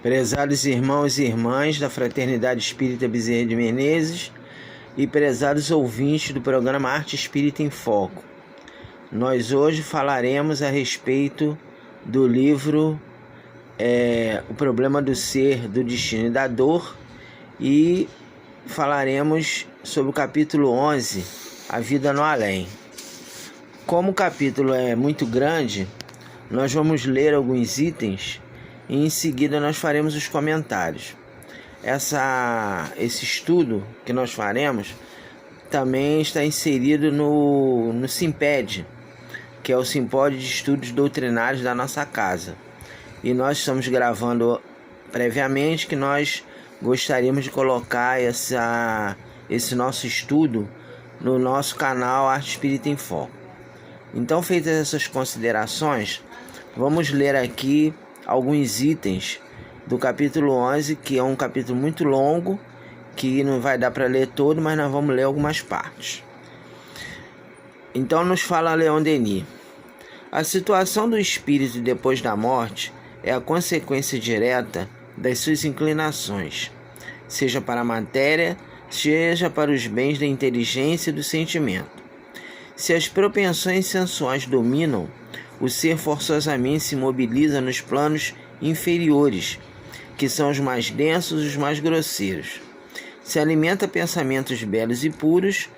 Prezados irmãos e irmãs da Fraternidade Espírita Bezerra de Menezes e prezados ouvintes do programa Arte Espírita em Foco, nós hoje falaremos a respeito do livro O Problema do Ser, do Destino e da Dor, e falaremos sobre o capítulo 11, A Vida no Além. Como o capítulo é muito grande, nós vamos ler alguns itens e em seguida nós faremos os comentários. Esse estudo que nós faremos também está inserido no SIMPED, que é o Simpósio de Estudos Doutrinários da nossa casa. E nós estamos gravando previamente que nós gostaríamos de colocar esse nosso estudo no nosso canal Arte Espírita em Foco. Então, feitas essas considerações, vamos ler aqui alguns itens do capítulo 11, que é um capítulo muito longo, que não vai dar para ler todo, mas nós vamos ler algumas partes. Então nos fala Leon Denis: a situação do espírito depois da morte é a consequência direta das suas inclinações, seja para a matéria, seja para os bens da inteligência e do sentimento. Se as propensões sensuais dominam, o ser forçosamente se mobiliza nos planos inferiores, que são os mais densos e os mais grosseiros. Se alimenta pensamentos belos e puros,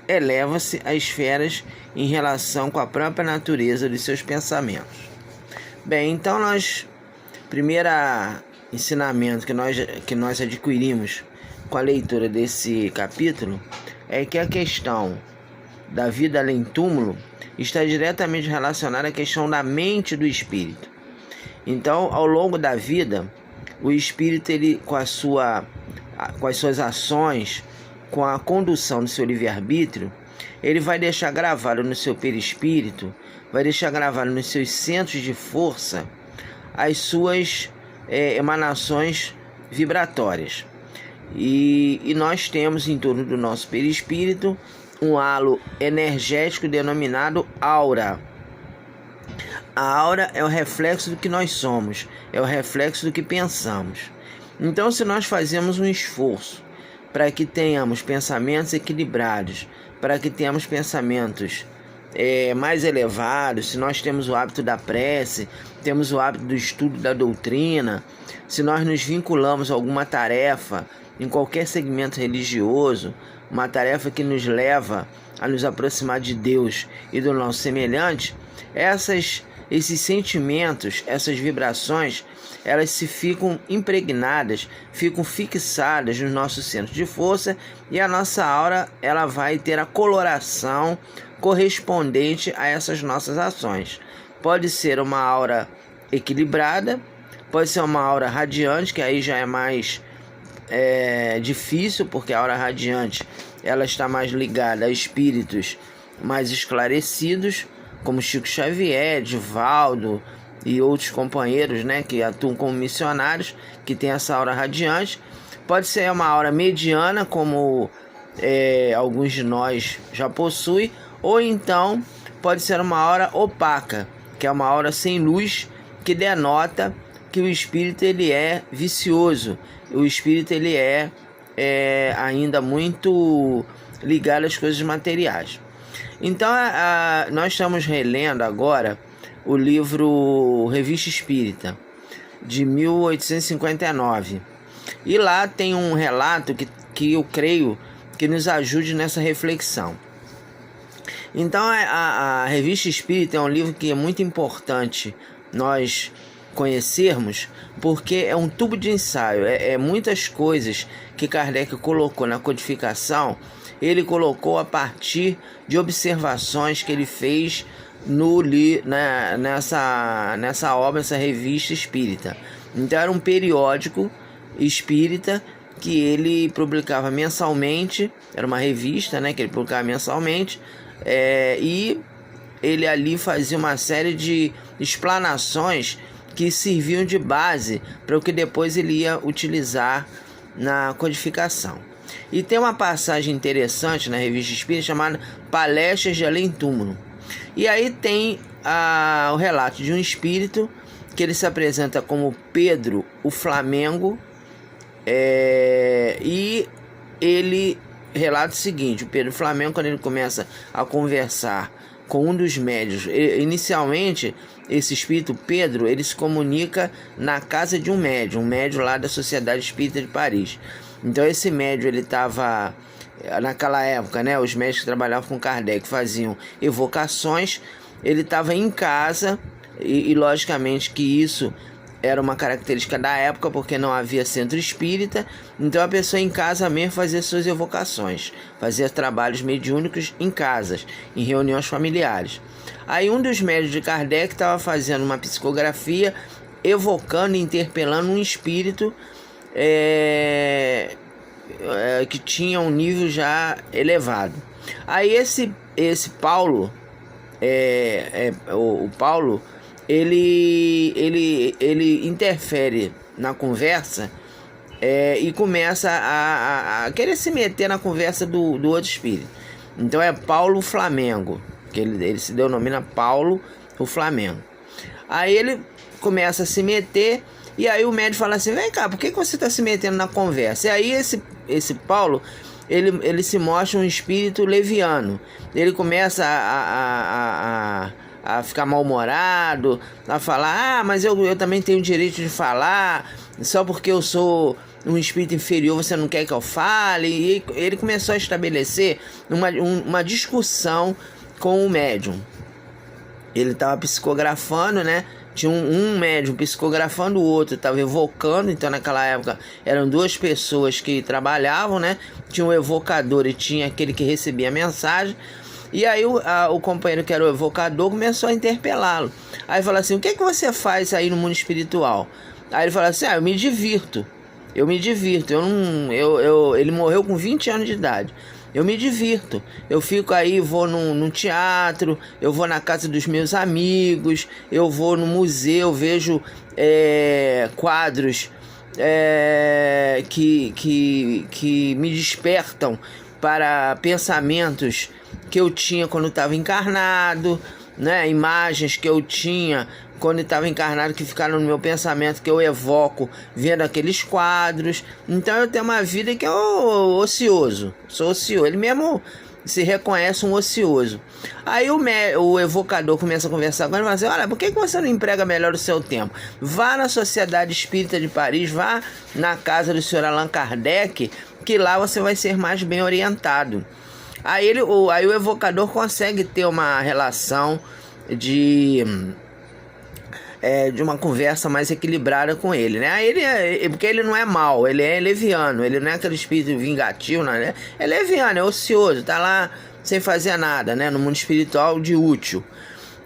eleva-se a esferas em relação com a própria natureza de seus pensamentos. Bem, então primeiro ensinamento que nós adquirimos com a leitura desse capítulo é que a questão da vida além túmulo está diretamente relacionada à questão da mente do espírito. Então, ao longo da vida, o espírito, com as suas ações, com a condução do seu livre-arbítrio, ele vai deixar gravado no seu perispírito, vai deixar gravado nos seus centros de força as suas emanações vibratórias. E nós temos em torno do nosso perispírito um halo energético denominado aura. A aura é o reflexo do que nós somos, é o reflexo do que pensamos. Então, se nós fazemos um esforço para que tenhamos pensamentos equilibrados, para que tenhamos pensamentos mais elevados, se nós temos o hábito da prece, temos o hábito do estudo da doutrina, se nós nos vinculamos a alguma tarefa em qualquer segmento religioso, uma tarefa que nos leva a nos aproximar de Deus e do nosso semelhante, esses sentimentos, essas vibrações, elas se ficam impregnadas, ficam fixadas nos nossos centros de força, e a nossa aura ela vai ter a coloração correspondente a essas nossas ações. Pode ser uma aura equilibrada, pode ser uma aura radiante, que aí já é mais difícil, porque a aura radiante ela está mais ligada a espíritos mais esclarecidos, como Chico Xavier, Divaldo e outros companheiros, que atuam como missionários, que tem essa aura radiante. Pode ser uma aura mediana, como alguns de nós já possuem, ou então pode ser uma aura opaca, que é uma aura sem luz, que denota que o espírito ele é vicioso, o espírito ele é ainda muito ligado às coisas materiais. Então, nós estamos relendo agora o livro Revista Espírita, de 1859. E lá tem um relato que eu creio que nos ajude nessa reflexão. Então, a Revista Espírita é um livro que é muito importante nós conhecermos, porque é um tubo de ensaio, muitas coisas que Kardec colocou na codificação, ele colocou a partir de observações que ele fez nessa obra, essa Revista Espírita. Então era um periódico espírita que ele publicava mensalmente, era uma revista que ele publicava mensalmente, e ele ali fazia uma série de explanações que serviam de base para o que depois ele ia utilizar na codificação. E tem uma passagem interessante na Revista Espírita chamada Palestras de Além Túmulo. E aí tem o relato de um espírito que ele se apresenta como Pedro, o Flamengo, e ele relata o seguinte: o Pedro Flamengo, quando ele começa a conversar com um dos médios, inicialmente esse espírito Pedro, ele se comunica na casa de um médio lá da Sociedade Espírita de Paris. Então esse médio, ele estava naquela época, né, os médios que trabalhavam com Kardec faziam evocações, ele estava em casa e logicamente que isso era uma característica da época, porque não havia centro espírita, então a pessoa em casa mesmo fazia suas evocações, fazia trabalhos mediúnicos em casas, em reuniões familiares. Aí um dos médios de Kardec estava fazendo uma psicografia, evocando e interpelando um espírito que tinha um nível já elevado. Aí esse Paulo, o Paulo, ele interfere na conversa e começa a querer se meter na conversa do outro espírito. Então é Paulo Flamengo, que ele se denomina Paulo o Flamengo. Aí ele começa a se meter, e aí o médium fala assim: vem cá, por que você está se metendo na conversa? E aí esse Paulo, ele se mostra um espírito leviano. Ele começa a ficar mal-humorado, a falar: mas eu também tenho o direito de falar, só porque eu sou um espírito inferior você não quer que eu fale. E ele começou a estabelecer uma discussão com o médium. Ele estava psicografando, né? Tinha um médium psicografando, o outro estava evocando. Então naquela época eram duas pessoas que trabalhavam, né? Tinha um evocador e tinha aquele que recebia a mensagem. E aí o companheiro que era o evocador começou a interpelá-lo. Aí falou assim: o que você faz aí no mundo espiritual? Aí ele falou assim: eu me divirto. Ele morreu com 20 anos de idade. Eu me divirto. Eu fico aí, vou num teatro, eu vou na casa dos meus amigos, eu vou no museu, vejo quadros que me despertam para pensamentos que eu tinha quando estava encarnado, né? Imagens que eu tinha quando estava encarnado que ficaram no meu pensamento, que eu evoco vendo aqueles quadros. Então eu tenho uma vida que é ocioso, sou ocioso. Ele mesmo se reconhece um ocioso. Aí o evocador começa a conversar com ele e fala assim: olha, por que você não emprega melhor o seu tempo? Vá na Sociedade Espírita de Paris, vá na casa do Sr. Allan Kardec, que lá você vai ser mais bem orientado. Aí o evocador consegue ter uma relação de uma conversa mais equilibrada com ele, né? Aí porque ele não é mau, ele é leviano, ele não é aquele espírito vingativo, né? É leviano, é ocioso, tá lá sem fazer nada, né? No mundo espiritual de útil.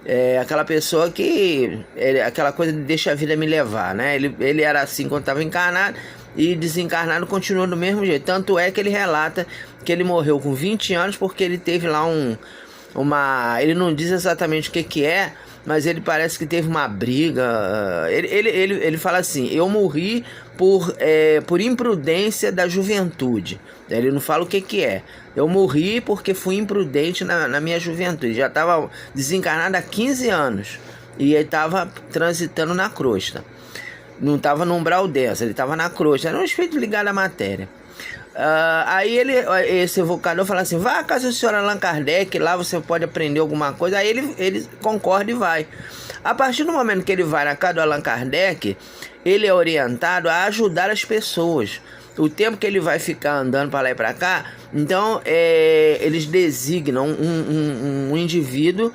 É aquela pessoa que... aquela coisa de deixa a vida me levar, né? Ele era assim quando estava encarnado, e desencarnado continua do mesmo jeito. Tanto é que ele relata que ele morreu com 20 anos porque ele teve lá ele não diz exatamente o que é, mas ele parece que teve uma briga. Ele fala assim: eu morri por imprudência da juventude. Ele não fala o que é. Eu morri porque fui imprudente na minha juventude. Já estava desencarnado há 15 anos e ele estava transitando na crosta. Não estava no umbral denso, ele estava na crosta. Era um espírito ligado à matéria. Aí esse evocador fala assim: vá à casa do Sr. Allan Kardec, lá você pode aprender alguma coisa. Aí ele concorda e vai. A partir do momento que ele vai na casa do Allan Kardec, ele é orientado a ajudar as pessoas. O tempo que ele vai ficar andando para lá e para cá, então eles designam um indivíduo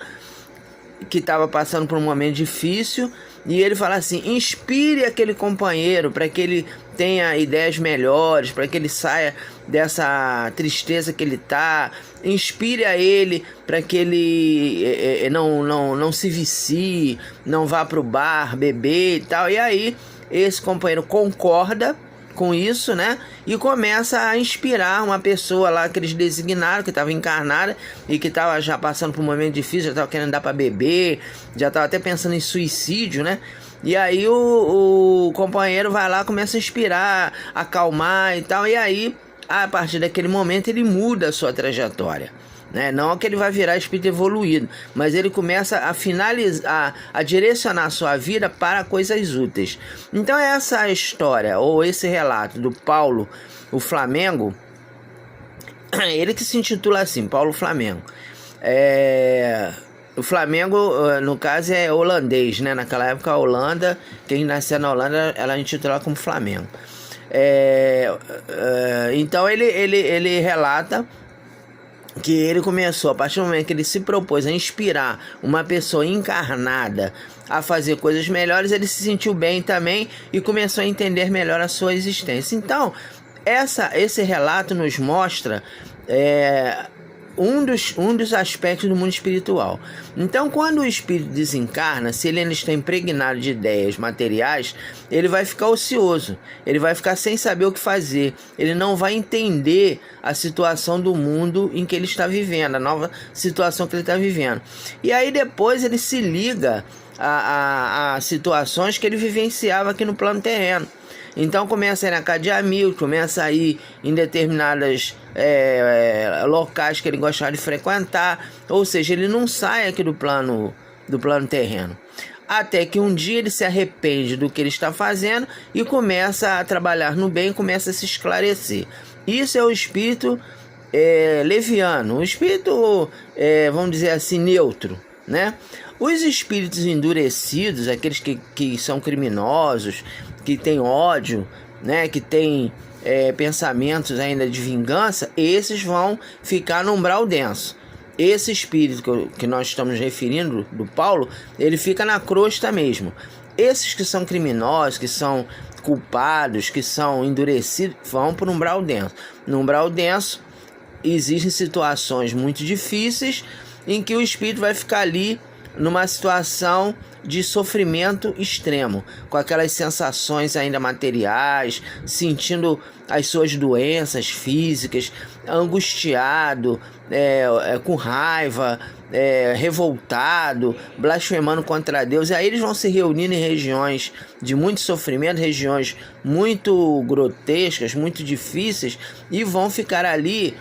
que estava passando por um momento difícil, e ele fala assim: inspire aquele companheiro para que ele tenha ideias melhores, para que ele saia dessa tristeza que ele está, inspire a ele para que ele não se vicie, não vá para o bar beber e tal. E aí esse companheiro concorda com isso, né? E começa a inspirar uma pessoa lá que eles designaram, que estava encarnada e que estava já passando por um momento difícil, já estava querendo dar para beber, já estava até pensando em suicídio, né? E aí o companheiro vai lá, começa a inspirar, acalmar e tal. E aí, a partir daquele momento, ele muda a sua trajetória. né? Não que ele vai virar espírito evoluído, mas ele começa a finalizar, a direcionar a sua vida para coisas úteis. Então essa história, ou esse relato do Paulo, o Flamengo, ele que se intitula assim, Paulo Flamengo. O Flamengo, no caso, é holandês, né? Naquela época, a Holanda, quem nasceu na Holanda, ela é intitulada como Flamengo. Então ele relata que ele começou, a partir do momento que ele se propôs a inspirar uma pessoa encarnada a fazer coisas melhores, ele se sentiu bem também e começou a entender melhor a sua existência. Então, esse relato nos mostra um dos aspectos do mundo espiritual. Então, quando o espírito desencarna, se ele ainda está impregnado de ideias materiais, ele vai ficar ocioso, ele vai ficar sem saber o que fazer, ele não vai entender a situação do mundo em que ele está vivendo, a nova situação que ele está vivendo. E aí depois ele se liga a situações que ele vivenciava aqui no plano terreno. Então começa a ir na casa de amigos, começa a ir em determinadas locais que ele gostava de frequentar, ou seja, ele não sai aqui do plano terreno. Até que um dia ele se arrepende do que ele está fazendo e começa a trabalhar no bem, começa a se esclarecer. Isso é o espírito leviano, o espírito, vamos dizer assim, neutro, né? Os espíritos endurecidos, aqueles que são criminosos, que têm ódio, né, que têm pensamentos ainda de vingança, esses vão ficar no umbral denso. Esse espírito que nós estamos referindo, do Paulo, ele fica na crosta mesmo. Esses que são criminosos, que são culpados, que são endurecidos, vão para o umbral denso. No umbral denso existem situações muito difíceis em que o espírito vai ficar ali numa situação de sofrimento extremo, com aquelas sensações ainda materiais, sentindo as suas doenças físicas, angustiado, com raiva, revoltado, blasfemando contra Deus. E aí eles vão se reunindo em regiões de muito sofrimento, regiões muito grotescas, muito difíceis, e vão ficar ali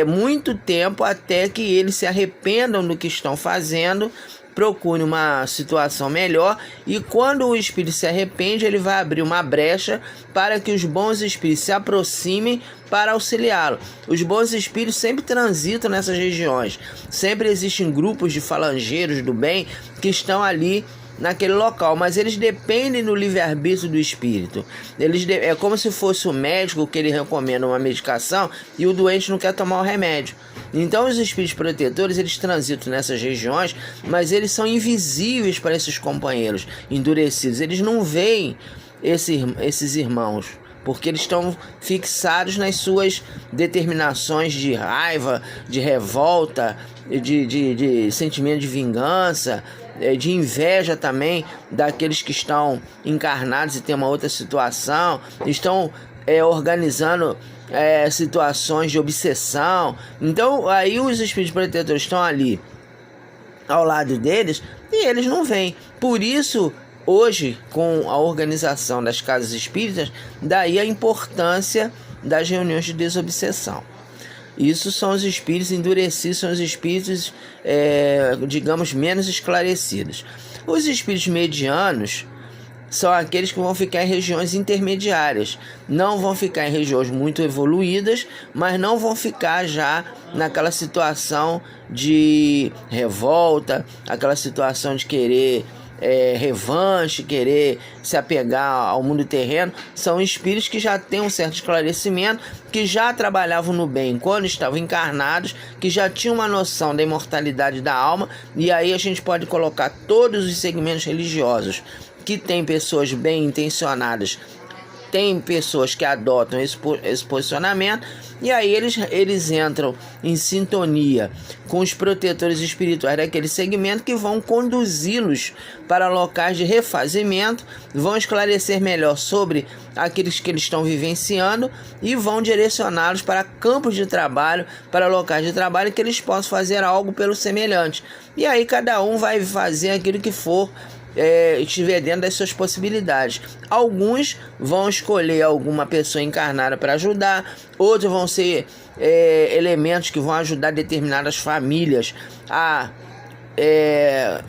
muito tempo até que eles se arrependam do que estão fazendo, procure uma situação melhor, e quando o espírito se arrepende, ele vai abrir uma brecha para que os bons espíritos se aproximem para auxiliá-lo. Os bons espíritos sempre transitam nessas regiões, sempre existem grupos de falangeiros do bem que estão ali naquele local, mas eles dependem do livre-arbítrio do espírito. É como se fosse o médico que ele recomenda uma medicação e o doente não quer tomar o remédio. Então os espíritos protetores, eles transitam nessas regiões, mas eles são invisíveis para esses companheiros endurecidos. Eles não veem esses irmãos, porque eles estão fixados nas suas determinações de raiva, de revolta, de sentimento de vingança, de inveja também daqueles que estão encarnados e tem uma outra situação, estão organizando situações de obsessão. Então aí os espíritos protetores estão ali ao lado deles e eles não veem. Por isso, hoje, com a organização das casas espíritas, daí a importância das reuniões de desobsessão. Isso são os espíritos endurecidos, são os espíritos, digamos, menos esclarecidos. Os espíritos medianos são aqueles que vão ficar em regiões intermediárias. Não vão ficar em regiões muito evoluídas, mas não vão ficar já naquela situação de revolta, aquela situação de querer revanche, querer se apegar ao mundo terreno. São espíritos que já têm um certo esclarecimento, que já trabalhavam no bem quando estavam encarnados, que já tinham uma noção da imortalidade da alma. E aí a gente pode colocar todos os segmentos religiosos que tem pessoas bem intencionadas, tem pessoas que adotam esse posicionamento, e aí eles entram em sintonia com os protetores espirituais daquele segmento, que vão conduzi-los para locais de refazimento, vão esclarecer melhor sobre aqueles que eles estão vivenciando e vão direcioná-los para campos de trabalho, para locais de trabalho que eles possam fazer algo pelo semelhante. E aí cada um vai fazer aquilo que for estiver dentro das suas possibilidades. Alguns vão escolher alguma pessoa encarnada para ajudar, outros vão ser elementos que vão ajudar determinadas famílias a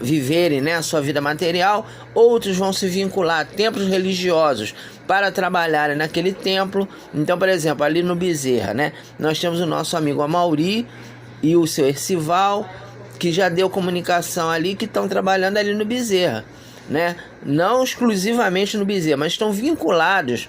viverem, né, a sua vida material. Outros vão se vincular a templos religiosos para trabalharem naquele templo. Então, por exemplo, ali no Bezerra, né, nós temos o nosso amigo Amauri e o seu Ercival, que já deu comunicação ali, que estão trabalhando ali no Bezerra, né? Não exclusivamente no Bezerra, mas estão vinculados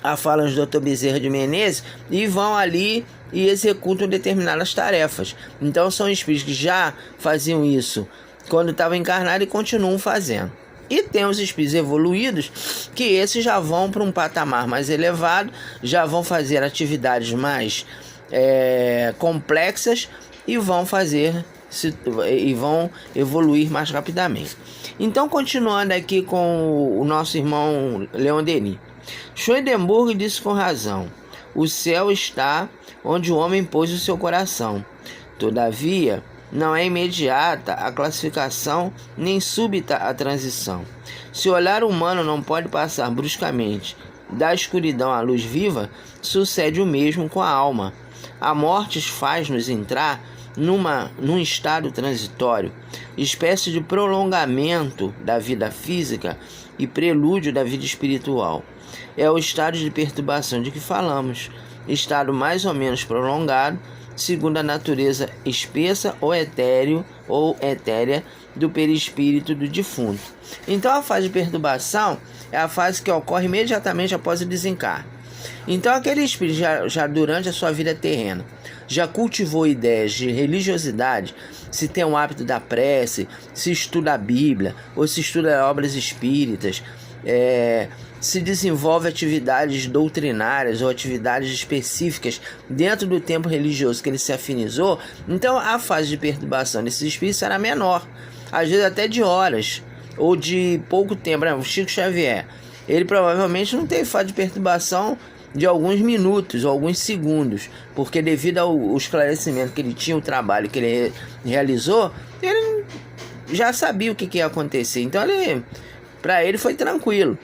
a falas do Dr. Bezerra de Menezes e vão ali e executam determinadas tarefas. Então são espíritos que já faziam isso quando estavam encarnados e continuam fazendo. E tem os espíritos evoluídos, que esses já vão para um patamar mais elevado, já vão fazer atividades mais complexas e vão evoluir mais rapidamente. Então, continuando aqui com o nosso irmão Leon Denis. Swedenborg disse com razão: o céu está onde o homem pôs o seu coração. Todavia, não é imediata a classificação, nem súbita a transição. Se o olhar humano não pode passar bruscamente da escuridão à luz viva, sucede o mesmo com a alma. A morte faz-nos entrar num estado transitório, espécie de prolongamento da vida física e prelúdio da vida espiritual. É o estado de perturbação de que falamos, estado mais ou menos prolongado, segundo a natureza espessa ou etérea do perispírito do defunto. Então, a fase de perturbação é a fase que ocorre imediatamente após o desencarne. Então, aquele espírito já durante a sua vida terrena já cultivou ideias de religiosidade, se tem um hábito da prece, se estuda a Bíblia ou se estuda obras espíritas, se desenvolve atividades doutrinárias ou atividades específicas dentro do tempo religioso que ele se afinizou. Então a fase de perturbação desses espíritos será menor, às vezes até de horas ou de pouco tempo. O Chico Xavier, ele provavelmente não teve fase de perturbação de alguns minutos ou alguns segundos, porque devido ao esclarecimento que ele tinha, o trabalho que ele realizou, ele já sabia o que ia acontecer. Então para ele foi tranquilo.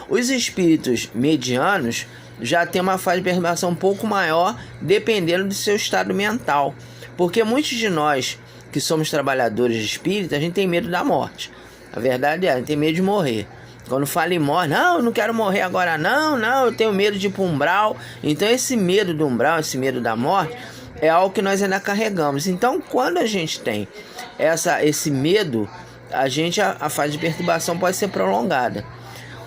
Os espíritos medianos já têm uma fase de perturbação um pouco maior, dependendo do seu estado mental. Porque muitos de nós que somos trabalhadores espíritas, a gente tem medo da morte. A verdade é, a gente tem medo de morrer. Quando fala em morte, não, eu não quero morrer agora, não, eu tenho medo de ir para o umbral. Então esse medo do umbral, esse medo da morte, é algo que nós ainda carregamos. Então quando a gente tem esse medo, a fase de perturbação pode ser prolongada.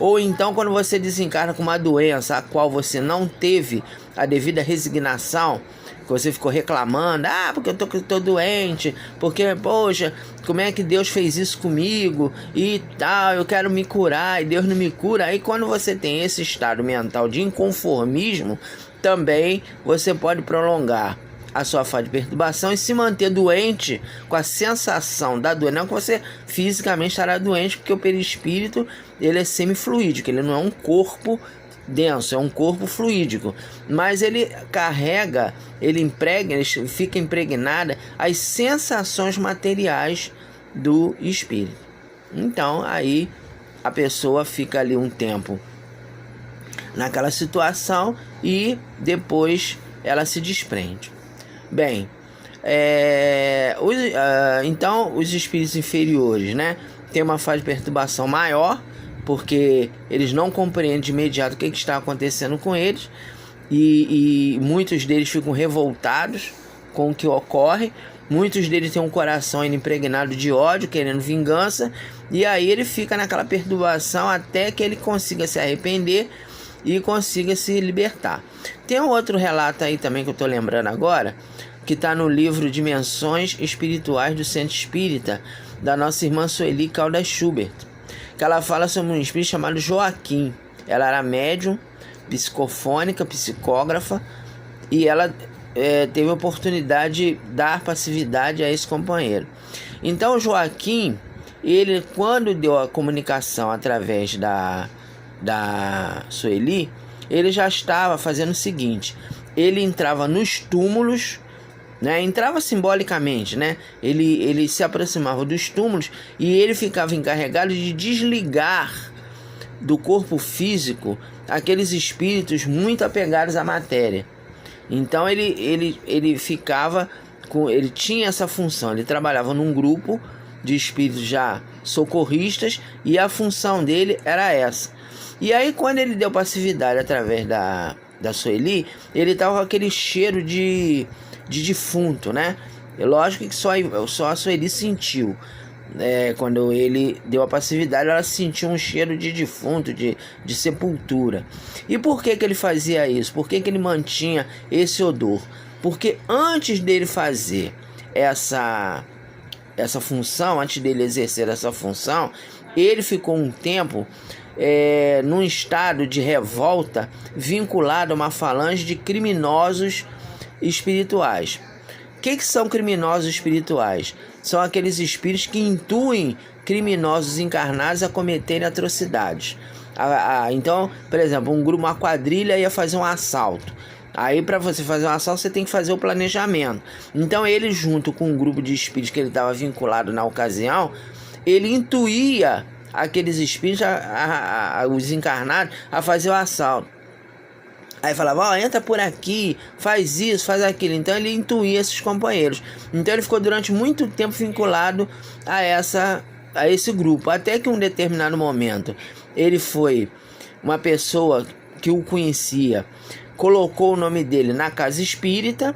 Ou então quando você desencarna com uma doença a qual você não teve a devida resignação, que você ficou reclamando, porque eu tô doente, porque, poxa, como é que Deus fez isso comigo e tal, eu quero me curar e Deus não me cura. Aí quando você tem esse estado mental de inconformismo, também você pode prolongar a sua fase de perturbação e se manter doente com a sensação da doença. Não que você fisicamente estará doente, porque o perispírito ele é semifluídico, ele não é um corpo denso, é um corpo fluídico, mas ele carrega, ele fica impregnada as sensações materiais do espírito. Então aí a pessoa fica ali um tempo naquela situação e depois ela se desprende. Bem, então os espíritos inferiores, né, têm uma fase de perturbação maior, porque eles não compreendem de imediato o que está acontecendo com eles, e muitos deles ficam revoltados com o que ocorre. Muitos deles têm um coração ainda impregnado de ódio, querendo vingança, e aí ele fica naquela perturbação até que ele consiga se arrepender e consiga se libertar. Tem um outro relato aí também que eu estou lembrando agora, que está no livro Dimensões Espirituais do Centro Espírita, da nossa irmã Sueli Caldas Schubert, que ela fala sobre um espírito chamado Joaquim. Ela era médium, psicofônica, psicógrafa, e ela teve a oportunidade de dar passividade a esse companheiro. Então Joaquim, ele quando deu a comunicação através da Sueli, ele já estava fazendo o seguinte: ele entrava nos túmulos né? Entrava simbolicamente, né? Ele se aproximava dos túmulos e ele ficava encarregado de desligar do corpo físico aqueles espíritos muito apegados à matéria. Então ele ficava com, ele tinha essa função, ele trabalhava num grupo de espíritos já socorristas e a função dele era essa. E aí quando ele deu passividade através da Sueli, ele estava com aquele cheiro de defunto, né? É lógico que só a Sueli sentiu. Quando ele deu a passividade, ela sentiu um cheiro de defunto, de sepultura. E por que ele fazia isso? Por que ele mantinha esse odor? Porque antes dele fazer essa função, antes dele exercer essa função, ele ficou um tempo num estado de revolta, vinculado a uma falange de criminosos espirituais. O que são criminosos espirituais? São aqueles espíritos que intuem criminosos encarnados a cometerem atrocidades. Então, por exemplo, uma quadrilha ia fazer um assalto. Aí, para você fazer um assalto, você tem que fazer o planejamento. Então, ele, junto com um grupo de espíritos que ele estava vinculado na ocasião, ele intuía aqueles espíritos, os encarnados, a fazer o assalto. Aí falava, entra por aqui, faz isso, faz aquilo. Então ele intuía esses companheiros. Então ele ficou durante muito tempo vinculado a esse grupo. Até que em um determinado momento, ele foi uma pessoa que o conhecia, colocou o nome dele na casa espírita.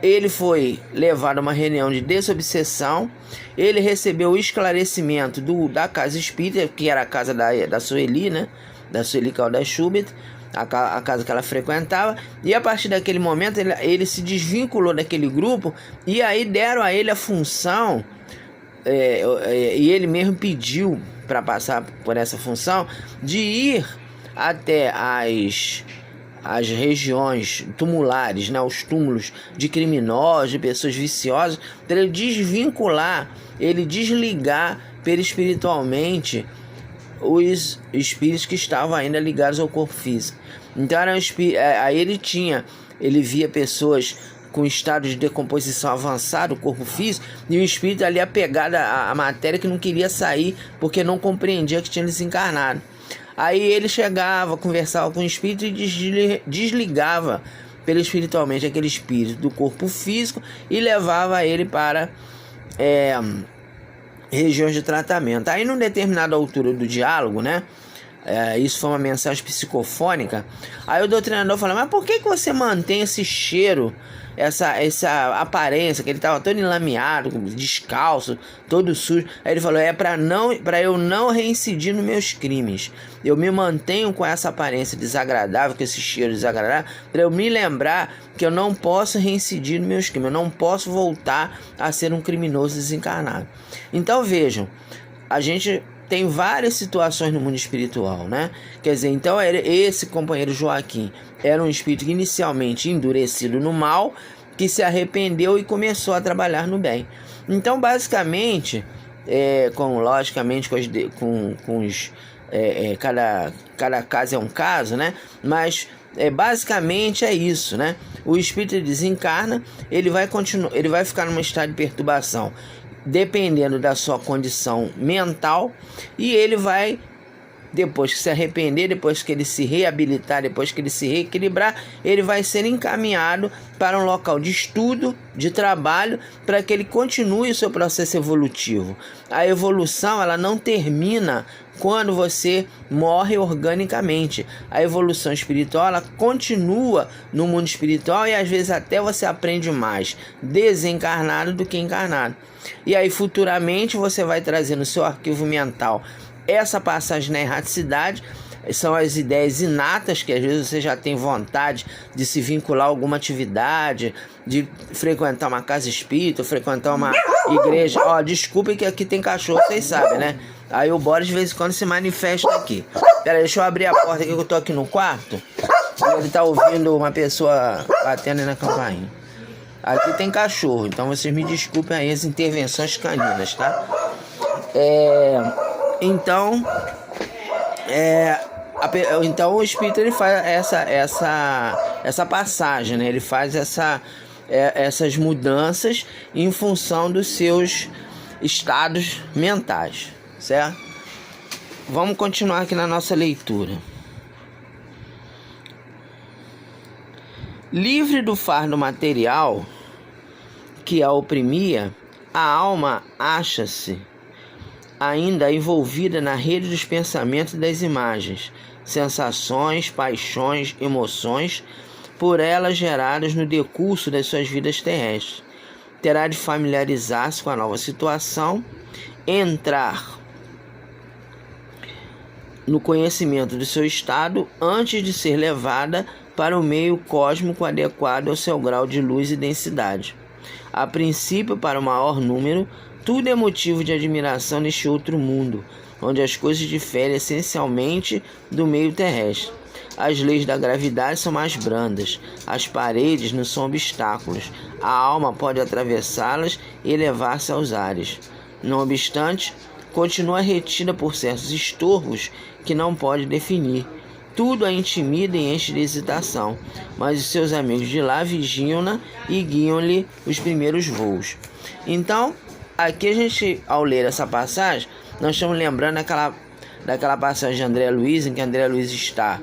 Ele foi levado a uma reunião de desobsessão. Ele recebeu o esclarecimento da casa espírita, que era a casa da Sueli, né? Da Sueli Caldas Schubert, a casa que ela frequentava. E a partir daquele momento ele se desvinculou daquele grupo. E aí deram a ele a função, e ele mesmo pediu para passar por essa função, de ir até as regiões tumulares, né, os túmulos de criminosos, de pessoas viciosas, para ele desvincular, ele desligar perispiritualmente os espíritos que estavam ainda ligados ao corpo físico. Então aí ele via pessoas com estado de decomposição avançado, o corpo físico, e o espírito ali apegado à matéria, que não queria sair porque não compreendia que tinha desencarnado. Aí ele chegava, conversava com o espírito e desligava espiritualmente aquele espírito do corpo físico e levava ele para regiões de tratamento. Aí, numa determinada altura do diálogo, né? Isso foi uma mensagem psicofônica. Aí o doutrinador falou, mas por que você mantém esse cheiro, essa aparência, que ele estava todo enlameado, descalço, todo sujo? Aí ele falou, para eu não reincidir nos meus crimes. Eu me mantenho com essa aparência desagradável, com esse cheiro desagradável, para eu me lembrar que eu não posso reincidir nos meus crimes, eu não posso voltar a ser um criminoso desencarnado. Então vejam, a gente tem várias situações no mundo espiritual, né? Quer dizer, então esse companheiro Joaquim era um espírito inicialmente endurecido no mal, que se arrependeu e começou a trabalhar no bem. Então, basicamente, logicamente cada caso é um caso, né? Mas basicamente é isso, né? O espírito desencarna, ele vai ficar num estado de perturbação, dependendo da sua condição mental, e ele vai, depois que se arrepender, depois que ele se reabilitar, depois que ele se reequilibrar, ele vai ser encaminhado para um local de estudo, de trabalho, para que ele continue o seu processo evolutivo. A evolução, ela não termina quando você morre organicamente. A evolução espiritual, ela continua no mundo espiritual, e às vezes até você aprende mais desencarnado do que encarnado. E aí futuramente você vai trazer no seu arquivo mental essa passagem na erraticidade. São as ideias inatas, que às vezes você já tem vontade de se vincular a alguma atividade, de frequentar uma casa espírita, frequentar uma igreja. Desculpe que aqui tem cachorro, vocês sabem, né? Aí o Boris de vez em quando se manifesta aqui. Pera aí, deixa eu abrir a porta aqui, que eu tô aqui no quarto. E ele tá ouvindo uma pessoa batendo na campainha. Aqui tem cachorro, então vocês me desculpem aí as intervenções caninas, tá? Então o espírito, ele faz essa passagem, né? Ele faz essas mudanças em função dos seus estados mentais, certo? Vamos continuar aqui na nossa leitura. Livre do fardo material que a oprimia, a alma acha-se ainda envolvida na rede dos pensamentos e das imagens, sensações, paixões, emoções, por elas geradas no decurso das suas vidas terrestres. Terá de familiarizar-se com a nova situação, entrar no conhecimento do seu estado antes de ser levada para o meio cósmico adequado ao seu grau de luz e densidade. A princípio, para o maior número, tudo é motivo de admiração neste outro mundo, onde as coisas diferem essencialmente do meio terrestre. As leis da gravidade são mais brandas, as paredes não são obstáculos, a alma pode atravessá-las e elevar-se aos ares. Não obstante, continua retida por certos estorvos que não pode definir. Tudo a intimida e enche de hesitação, mas os seus amigos de lá vigiam-na e guiam-lhe os primeiros voos. Então, aqui a gente, ao ler essa passagem, nós estamos lembrando daquela passagem de André Luiz, em que André Luiz está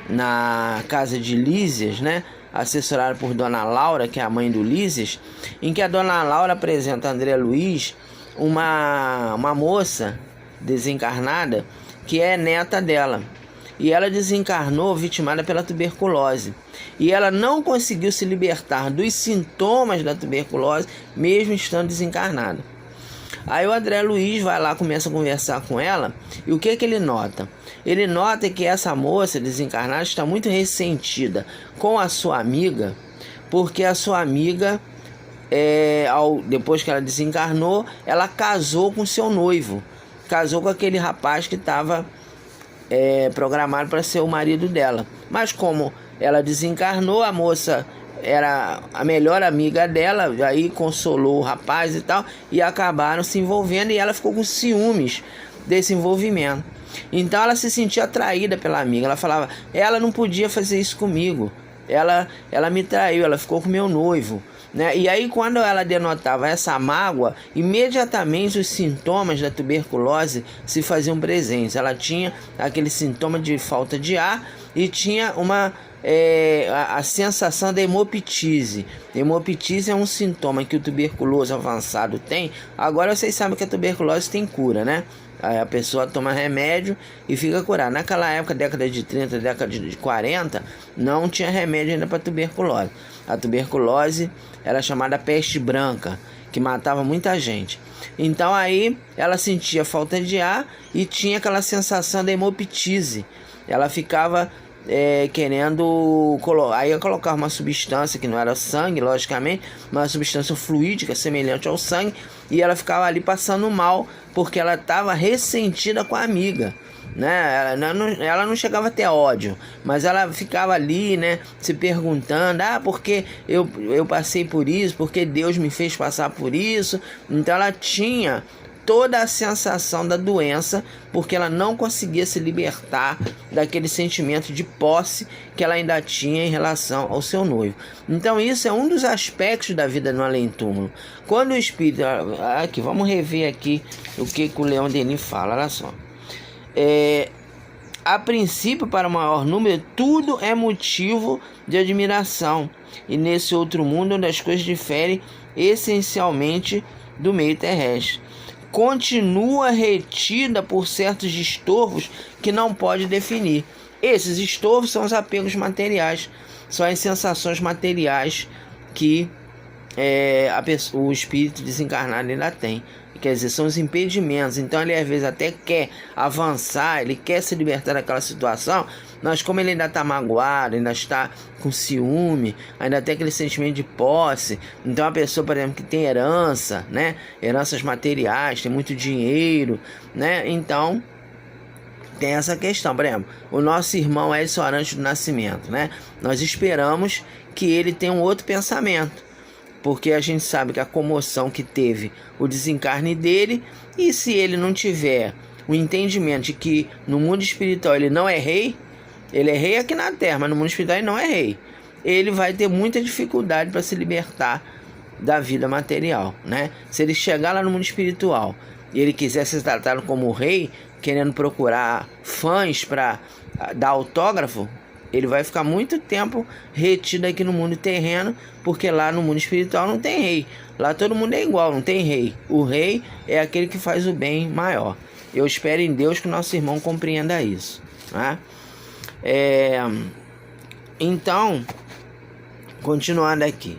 na casa de Lísias, né? Assessorado por Dona Laura, que é a mãe do Lísias, em que a Dona Laura apresenta a André Luiz uma moça desencarnada que é neta dela. E ela desencarnou vitimada pela tuberculose. E ela não conseguiu se libertar dos sintomas da tuberculose, mesmo estando desencarnada. Aí o André Luiz vai lá, começa a conversar com ela, e o que ele nota? Ele nota que essa moça desencarnada está muito ressentida com a sua amiga, porque a sua amiga, depois que ela desencarnou, ela casou com seu noivo, casou com aquele rapaz que estava programado para ser o marido dela. Mas como ela desencarnou, a moça era a melhor amiga dela, aí consolou o rapaz e tal, e acabaram se envolvendo, e ela ficou com ciúmes desse envolvimento. Então ela se sentia atraída pela amiga. Ela falava, ela não podia fazer isso comigo, ela me traiu, ela ficou com meu noivo, né? E aí quando ela denotava essa mágoa, imediatamente os sintomas da tuberculose se faziam presentes. Ela tinha aquele sintoma de falta de ar e tinha a sensação da hemoptise. Hemoptise é um sintoma que o tuberculoso avançado tem. Agora vocês sabem que a tuberculose tem cura, né? Aí a pessoa toma remédio e fica curada. Naquela época, década de 30, década de 40, não tinha remédio ainda para tuberculose. A tuberculose era chamada peste branca, que matava muita gente. Então aí ela sentia falta de ar e tinha aquela sensação da hemoptise. Ela ficava querendo aí eu colocava uma substância que não era sangue, logicamente, uma substância fluídica semelhante ao sangue, e ela ficava ali passando mal porque ela estava ressentida com a amiga, né? Ela não chegava a ter ódio, mas ela ficava ali, né, se perguntando, porque eu passei por isso, porque Deus me fez passar por isso. Então ela tinha toda a sensação da doença, porque ela não conseguia se libertar daquele sentimento de posse que ela ainda tinha em relação ao seu noivo. Então isso é um dos aspectos da vida no além-túmulo. Quando o espírito... Aqui, vamos rever aqui o que o Leon Denis fala, olha só. A princípio, para o maior número, tudo é motivo de admiração. E nesse outro mundo, onde as coisas diferem essencialmente do meio terrestre, continua retida por certos estorvos que não pode definir. Esses estorvos são os apegos materiais, são as sensações materiais que o espírito desencarnado ainda tem. Quer dizer, são os impedimentos. Então ele às vezes até quer avançar, ele quer se libertar daquela situação, mas como ele ainda está magoado, ainda está com ciúme, ainda tem aquele sentimento de posse. Então a pessoa, por exemplo, que tem herança, né? Heranças materiais, tem muito dinheiro, né? Então tem essa questão. Por exemplo, o nosso irmão Edson Arantes do Nascimento, né? Nós esperamos que ele tenha um outro pensamento, porque a gente sabe que a comoção que teve o desencarne dele, e se ele não tiver o entendimento de que no mundo espiritual ele não é rei, ele é rei aqui na Terra, mas no mundo espiritual ele não é rei. ele vai ter muita dificuldade para se libertar da vida material, né? Se ele chegar lá no mundo espiritual e ele quiser ser tratado como rei, querendo procurar fãs para dar autógrafo, ele vai ficar muito tempo retido aqui no mundo terreno, porque lá no mundo espiritual não tem rei. Lá todo mundo é igual, não tem rei. O rei é aquele que faz o bem maior. Eu espero em Deus que o nosso irmão compreenda isso, né? Então, continuando aqui.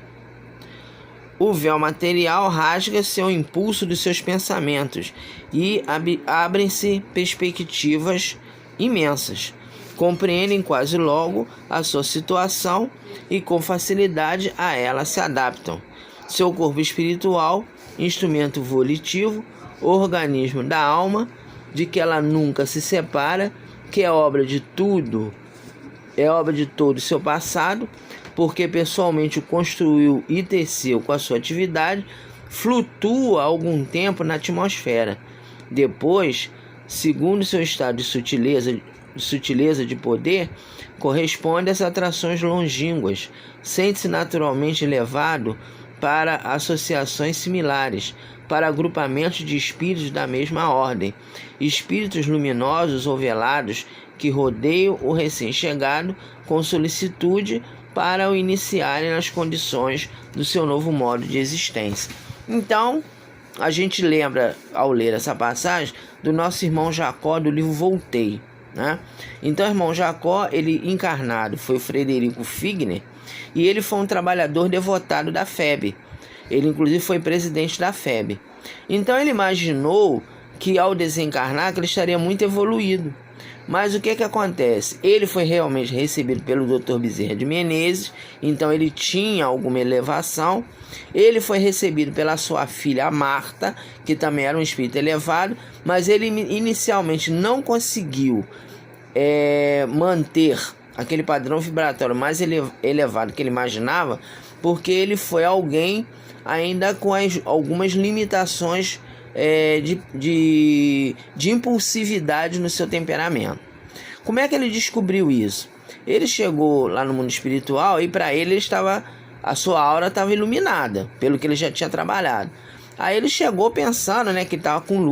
O véu material rasga seu impulso dos seus pensamentos e abrem-se perspectivas imensas. Compreendem quase logo a sua situação e com facilidade a ela se adaptam. Seu corpo espiritual, instrumento volitivo, organismo da alma, de que ela nunca se separa, que é obra de todo o seu passado, porque pessoalmente o construiu e teceu com a sua atividade, flutua algum tempo na atmosfera. Depois, segundo seu estado de sutileza de poder, corresponde às atrações longínquas, sente-se naturalmente levado para associações similares, para agrupamentos de espíritos da mesma ordem, espíritos luminosos ou velados que rodeiam o recém-chegado com solicitude para o iniciarem nas condições do seu novo modo de existência. Então, a gente lembra, ao ler essa passagem, do nosso irmão Jacó, do livro Voltei, né? Então, o irmão Jacó, ele encarnado, foi o Frederico Figner, e ele foi um trabalhador devotado da FEB. Ele, inclusive, foi presidente da FEB. Então, ele imaginou que, ao desencarnar, que ele estaria muito evoluído. Mas o que acontece? Ele foi realmente recebido pelo Dr. Bezerra de Menezes, então ele tinha alguma elevação. Ele foi recebido pela sua filha Marta, que também era um espírito elevado, mas ele inicialmente não conseguiu manter aquele padrão vibratório mais elevado que ele imaginava, porque ele foi alguém ainda com algumas limitações de impulsividade no seu temperamento. Como é que ele descobriu isso? Ele chegou lá no mundo espiritual e para ele a sua aura estava iluminada, pelo que ele já tinha trabalhado. Aí ele chegou pensando, que ele estava com luz.